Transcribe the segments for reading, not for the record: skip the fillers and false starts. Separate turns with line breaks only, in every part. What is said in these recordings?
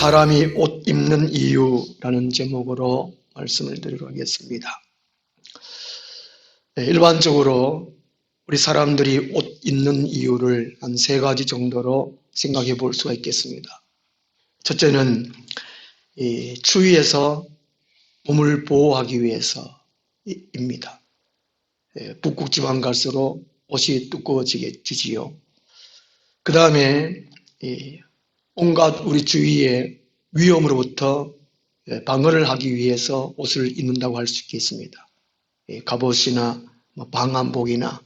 사람이 옷 입는 이유라는 제목으로 말씀을 드리도록 하겠습니다. 일반적으로 우리 사람들이 옷 입는 이유를 한 3가지 정도로 생각해 볼 수가 있겠습니다. 첫째는 추위에서 몸을 보호하기 위해서입니다. 북극 지방 갈수록 옷이 두꺼워지지요. 그 다음에 온갖 우리 주위의 위험으로부터 방어를 하기 위해서 옷을 입는다고 할 수 있겠습니다. 갑옷이나 방한복이나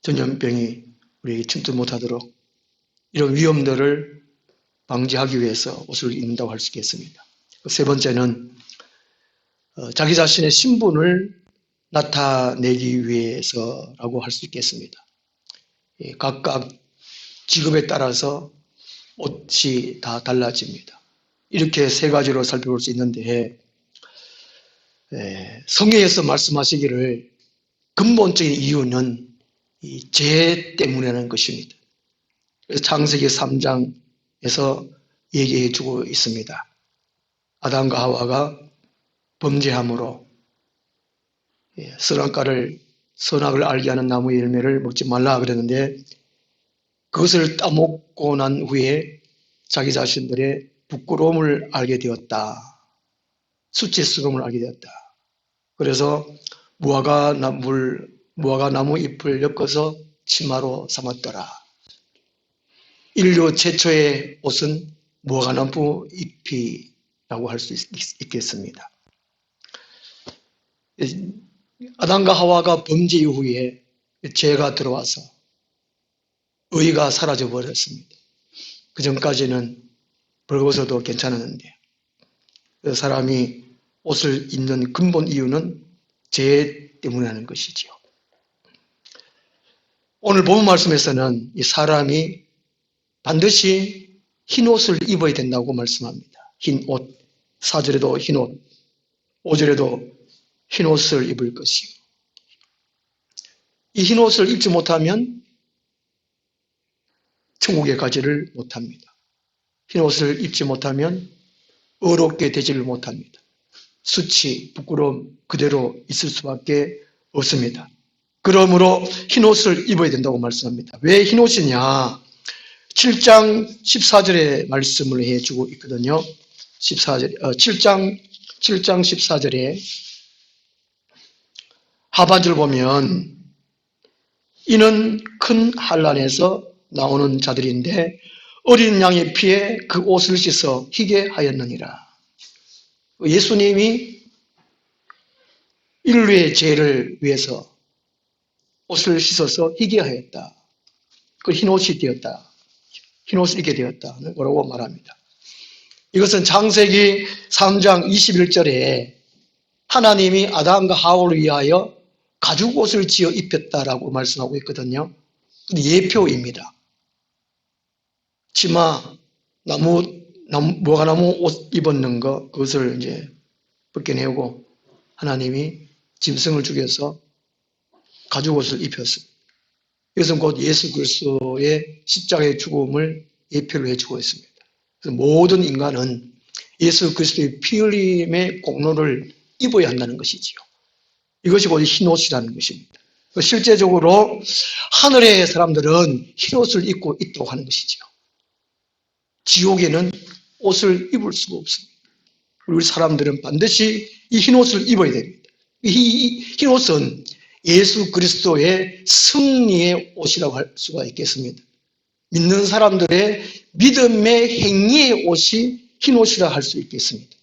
전염병이 우리에게 침투 못하도록 이런 위험들을 방지하기 위해서 옷을 입는다고 할 수 있겠습니다. 3번째는 자기 자신의 신분을 나타내기 위해서라고 할 수 있겠습니다. 각각 직업에 따라서 옷이 다 달라집니다. 이렇게 3가지로 살펴볼 수 있는데 성경에서 말씀하시기를 근본적인 이유는 이 죄 때문이라는 것입니다. 그래서 창세기 3장에서 얘기해 주고 있습니다. 아담과 하와가 범죄함으로 선악을 알게 하는 나무의 열매를 먹지 말라 그랬는데 그것을 따먹고 난 후에 자기 자신들의 부끄러움을 알게 되었다. 수치스러움을 알게 되었다. 그래서 무화과 나무 잎을 엮어서 치마로 삼았더라. 인류 최초의 옷은 무화과나무 잎이라고 할 수 있겠습니다. 아담과 하와가 범죄 이후에 죄가 들어와서 의가 사라져 버렸습니다. 그 전까지는 벌거워도 괜찮았는데 사람이 옷을 입는 근본 이유는 죄 때문이라는 것이지요. 오늘 본문 말씀에서는 이 사람이 반드시 흰 옷을 입어야 된다고 말씀합니다. 흰 옷, 4절에도 흰 옷, 5절에도 흰 옷을 입을 것이요. 이 흰 옷을 입지 못하면 천국에 가지를 못합니다. 흰 옷을 입지 못하면 의롭게 되지를 못합니다. 수치, 부끄러움 그대로 있을 수밖에 없습니다. 그러므로 흰 옷을 입어야 된다고 말씀합니다. 왜 흰 옷이냐? 7장 14절에 말씀을 해주고 있거든요. 7장 14절에 하반절 보면 이는 큰 환난에서 나오는 자들인데 어린 양의 피에 그 옷을 씻어 희게 하였느니라. 예수님이 인류의 죄를 위해서 옷을 씻어서 희게 하였다. 그 흰 옷이 되었다. 흰 옷을 입게 되었다. 라고 말합니다. 이것은 창세기 3장 21절에 하나님이 아담과 하와를 위하여 가죽 옷을 지어 입혔다라고 말씀하고 있거든요. 예표입니다. 치마, 무화과나무 옷 입었는 거, 그것을 이제 벗겨내고 하나님이 짐승을 죽여서 가죽 옷을 입혔습니다. 이것은 곧 예수 그리스도의 십자가의 죽음을 예표로 해주고 있습니다. 그래서 모든 인간은 예수 그리스도의 피 흘림의 공로를 입어야 한다는 것이지요. 이것이 곧 흰 옷이라는 것입니다. 실제적으로 하늘의 사람들은 흰 옷을 입고 있도록 하는 것이지요. 지옥에는 옷을 입을 수가 없습니다. 우리 사람들은 반드시 이 흰 옷을 입어야 됩니다. 이 흰 옷은 예수 그리스도의 승리의 옷이라고 할 수가 있겠습니다. 믿는 사람들의 믿음의 행위의 옷이 흰 옷이라 할 수 있겠습니다.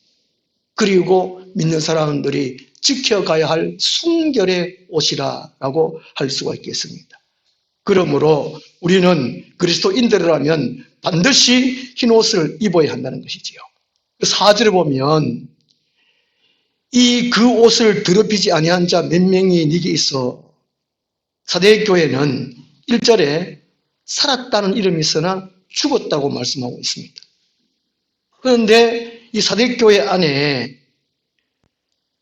그리고 믿는 사람들이 지켜가야 할 순결의 옷이라고 할 수가 있겠습니다. 그러므로 우리는 그리스도인들이라면 반드시 흰 옷을 입어야 한다는 것이지요. 4절에 보면 그 옷을 더럽히지 아니한 자 몇 명이 네게 있어. 사대교회는 1절에 살았다는 이름이 있으나 죽었다고 말씀하고 있습니다. 그런데 이 사대교회 안에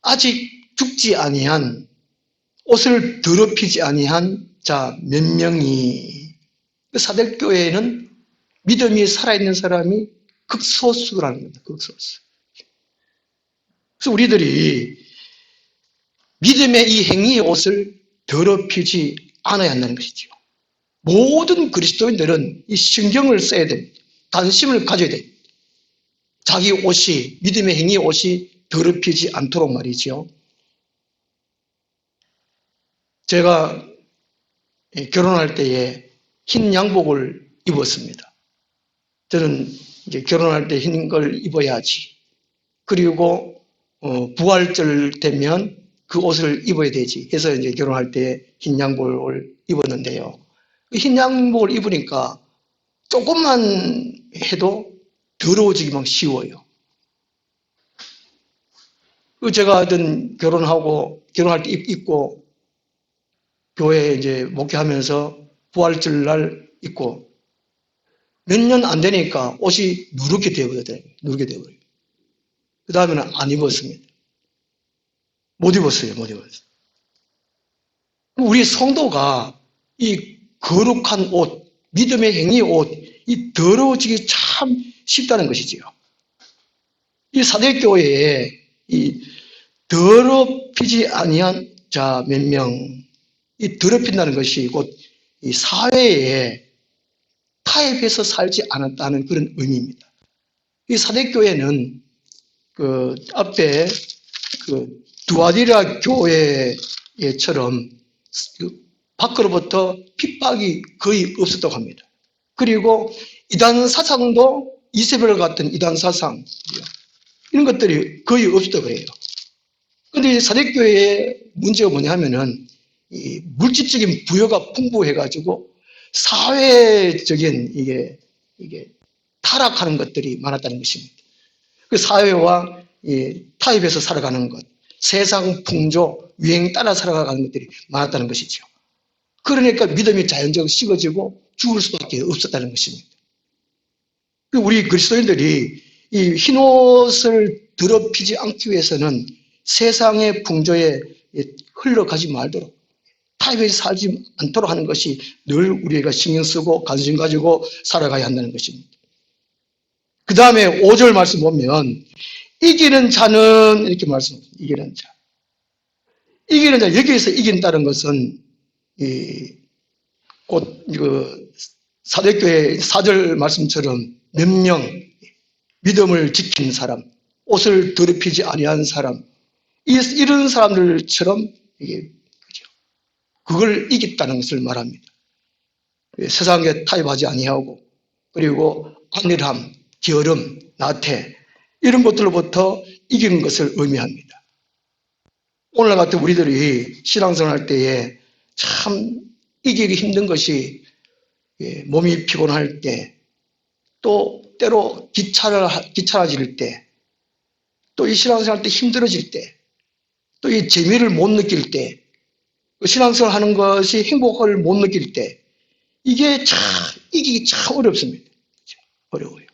아직 죽지 아니한, 옷을 더럽히지 아니한 자 몇 명이, 사대교회에는 믿음이 살아있는 사람이 극소수라는 겁니다. 극소수. 그래서 우리들이 믿음의 이 행위의 옷을 더럽히지 않아야 한다는 것이죠. 모든 그리스도인들은 이 신경을 써야 됩니다. 관심을 가져야 됩니다. 자기 옷이, 믿음의 행위의 옷이 더럽히지 않도록 말이죠. 제가 결혼할 때에 흰 양복을 입었습니다. 저는 이제 결혼할 때 흰 걸 입어야지. 그리고 부활절 되면 그 옷을 입어야 되지. 해서 이제 결혼할 때 흰 양복을 입었는데요. 흰 양복을 입으니까 조금만 해도 더러워지기만 쉬워요. 제가 하여튼 결혼할 때 입고 교회에 이제 목회하면서 부활절 날 입고 몇 년 안 되니까 옷이 누렇게 되어버려요. 누렇게 되어버려요. 그 다음에는 안 입었습니다. 못 입었어요. 우리 성도가 이 거룩한 옷, 믿음의 행위의 옷, 이 더러워지기 참 쉽다는 것이지요. 이 사대교회에 이 더럽히지 아니한 자 몇 명, 이 더럽힌다는 것이 곧 이 사회에 타협해서 살지 않았다는 그런 의미입니다. 이 사대교회는 그 앞에 그 두아디라 교회처럼 밖으로부터 핍박이 거의 없었다고 합니다. 그리고 이단 사상도 이세벨 같은 이단 사상 이런 것들이 거의 없었다고 해요. 그런데 사대교회의 문제가 뭐냐 하면은 이 물질적인 부여가 풍부해가지고 사회적인 이게 타락하는 것들이 많았다는 것입니다. 그 사회와 타협해서 살아가는 것, 세상 풍조, 유행 따라 살아가는 것들이 많았다는 것이죠. 그러니까 믿음이 자연적으로 식어지고 죽을 수밖에 없었다는 것입니다. 우리 그리스도인들이 이 흰옷을 더럽히지 않기 위해서는 세상의 풍조에 흘러가지 말도록 타협해서 살지 않도록 하는 것이 늘 우리가 신경 쓰고 관심 가지고 살아가야 한다는 것입니다. 그 다음에 5절 말씀 보면 이기는 자는 이렇게 말씀합니다. 이기는 자. 이기는 자, 여기에서 이긴다는 것은 곧 사대교회 4절 말씀처럼 몇 명 믿음을 지킨 사람, 옷을 더럽히지 아니한 사람, 이런 사람들처럼 그걸 이겼다는 것을 말합니다. 세상에 타협하지 아니하고 그리고 안일함, 게으름, 나태 이런 것들로부터 이기는 것을 의미합니다. 오늘 같은 우리들이 신앙생활 할 때에 참 이기기 힘든 것이 몸이 피곤할 때, 또 때로 귀찮아질 때, 또 이 신앙생활 할 때 힘들어질 때, 또 이 재미를 못 느낄 때, 신앙생활 하는 것이 행복을 못 느낄 때, 이게 참 이기기 참 어렵습니다. 어려워요.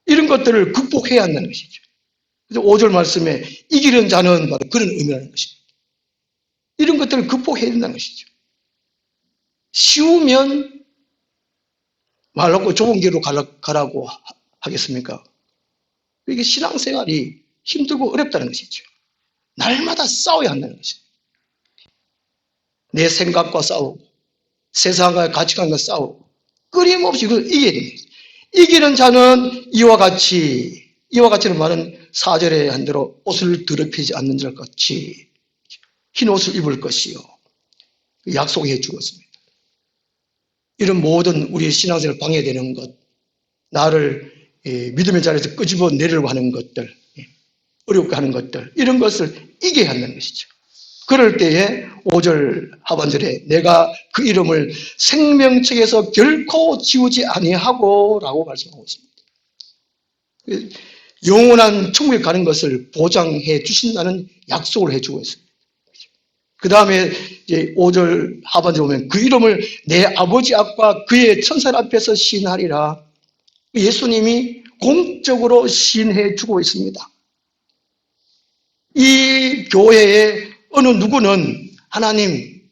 이런 것들을 극복해야 한다는 것이죠. 그래서 5절 말씀에 이기는 자는 바로 그런 의미라는 것입니다. 이런 것들을 극복해야 된다는 것이죠. 쉬우면 말 놓고 좁은 길로 가라고 하겠습니까? 이게 신앙생활이 힘들고 어렵다는 것이죠. 날마다 싸워야 한다는 것입니다. 내 생각과 싸우고 세상과 가치관과 싸우고 끊임없이 그걸 이겨야 됩니다. 이기는 자는 이와 같이는 말은 4절에 한 대로 옷을 더럽히지 않는 자 같이 흰 옷을 입을 것이요. 약속해 주었습니다. 이런 모든 우리의 신앙생활을 방해되는 것, 나를 믿음의 자리에서 끄집어 내려고 하는 것들, 어렵게 하는 것들, 이런 것을 이겨야 한다는 것이죠. 그럴 때에 5절 하반절에 내가 그 이름을 생명책에서 결코 지우지 아니하고 라고 말씀하고 있습니다. 영원한 천국에 가는 것을 보장해 주신다는 약속을 해주고 있습니다. 그 다음에 이제 5절 하반절에 보면 그 이름을 내 아버지 앞과 그의 천사 앞에서 시인하리라. 예수님이 공적으로 시인해 주고 있습니다. 이 교회에 어느 누구는 하나님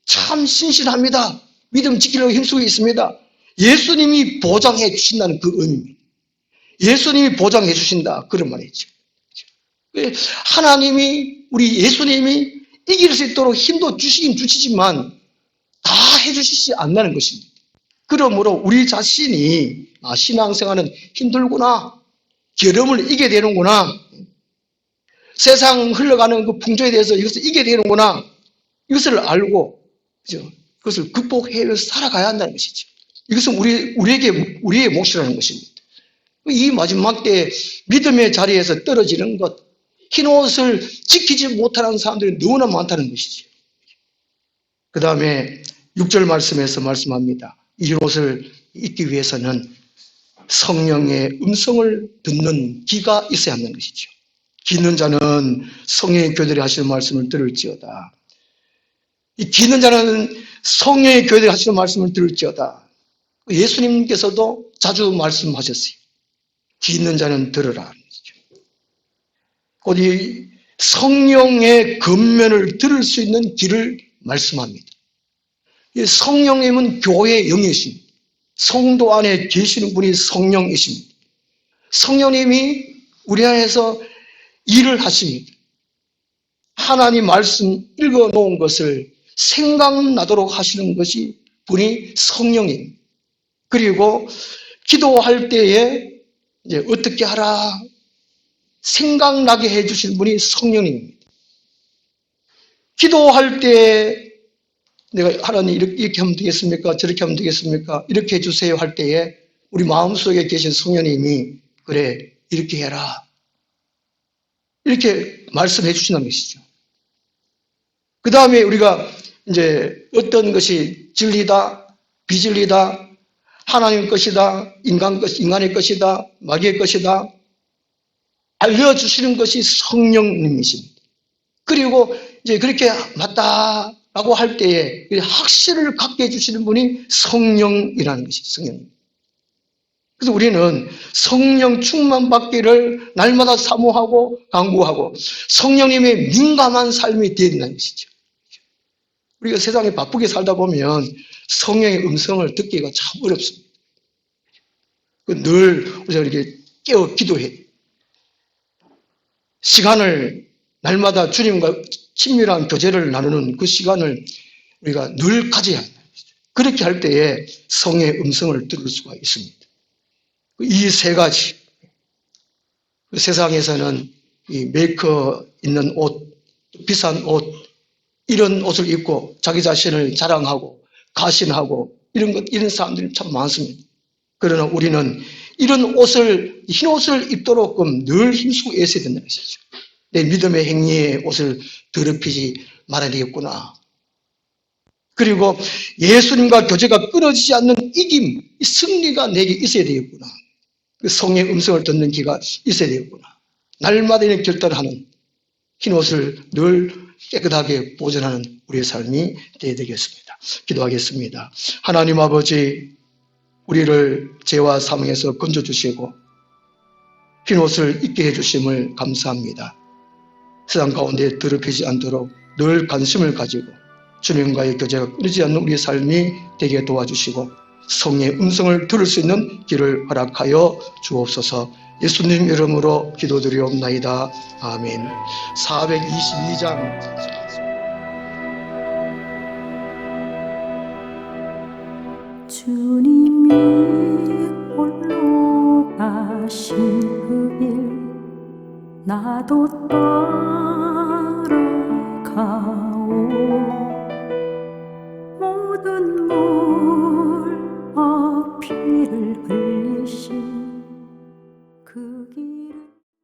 참 신실합니다. 믿음 지키려고 힘쓰고 있습니다. 예수님이 보장해 주신다는 그 의미입니다. 예수님이 보장해 주신다. 그런 말이죠. 하나님이, 우리 예수님이 이길 수 있도록 힘도 주시긴 주시지만 다 해주시지 않는다는 것입니다. 그러므로 우리 자신이 신앙생활은 힘들구나, 결함을 이겨야 되는구나, 세상 흘러가는 그 풍조에 대해서 이것을 이겨야 되는구나, 이것을 알고 그것을 극복해 살아가야 한다는 것이죠. 이것은 우리의 몫이라는 것입니다. 이 마지막 때 믿음의 자리에서 떨어지는 것, 흰옷을 지키지 못하는 사람들이 너무나 많다는 것이죠. 그 다음에 6절 말씀에서 말씀합니다. 이 흰옷을 입기 위해서는 성령의 음성을 듣는 귀가 있어야 하는 것이죠. 귀 있는 자는 성령의 교들이 하시는 말씀을 들을지어다. 이 귀 있는 자는 성령의 교들이 하시는 말씀을 들을지어다. 예수님께서도 자주 말씀하셨어요. 귀 있는 자는 들으라. 곧 이 성령의 권면을 들을 수 있는 귀를 말씀합니다. 이 성령님은 교회의 영이십니다. 성도 안에 계시는 분이 성령이십니다. 성령님이 우리 안에서 일을 하십니다. 하나님 말씀 읽어놓은 것을 생각나도록 하시는 것이 분이 성령입니다. 그리고 기도할 때에 이제 어떻게 하라 생각나게 해주시는 분이 성령님입니다. 기도할 때 내가 하나님 이렇게 하면 되겠습니까? 저렇게 하면 되겠습니까? 이렇게 해주세요 할 때에 우리 마음속에 계신 성령님이 그래 이렇게 해라 이렇게 말씀해 주신다는 것이죠. 그 다음에 우리가 이제 어떤 것이 진리다, 비진리다, 하나님의 것이다, 인간의 것이다, 마귀의 것이다 알려주시는 것이 성령님이십니다. 그리고 이제 그렇게 맞다라고 할 때에 확신을 갖게 해주시는 분이 성령이라는 것이 성령님. 그래서 우리는 성령 충만 받기를 날마다 사모하고 강구하고 성령님의 민감한 삶이 되어야 된다는 것이죠. 우리가 세상에 바쁘게 살다 보면 성령의 음성을 듣기가 참 어렵습니다. 늘 우리가 이렇게 깨어 기도해야 돼요. 시간을 날마다 주님과 친밀한 교제를 나누는 그 시간을 우리가 늘 가져야 합니다. 그렇게 할 때에 성의 음성을 들을 수가 있습니다. 이 세 가지 세상에서는 이 메이커 있는 옷, 비싼 옷 이런 옷을 입고 자기 자신을 자랑하고 가신하고 이런 사람들이 참 많습니다. 그러나 우리는 이런 옷을 흰 옷을 입도록 늘 힘쓰고 애써야 된다는 것이죠. 내 믿음의 행위의 옷을 더럽히지 말아야 되겠구나. 그리고 예수님과 교제가 끊어지지 않는 이김, 승리가 내게 있어야 되겠구나. 그 성의 음성을 듣는 귀가 있어야 되겠구나. 날마다 결단하는 흰 옷을 늘 깨끗하게 보존하는 우리의 삶이 되어야 되겠습니다. 기도하겠습니다. 하나님 아버지, 우리를 죄와 사망에서 건져주시고 흰 옷을 입게 해주심을 감사합니다. 세상 가운데 더럽히지 않도록 늘 관심을 가지고 주님과의 교제가 끊이지 않는 우리의 삶이 되게 도와주시고 성의 음성을 들을 수 있는 길을 허락하여 주옵소서. 예수님 이름으로 기도드리옵나이다. 아멘. 422장
주님이 홀로 가신 그 길 나도 따라가오. 모든 물 피를 흘리신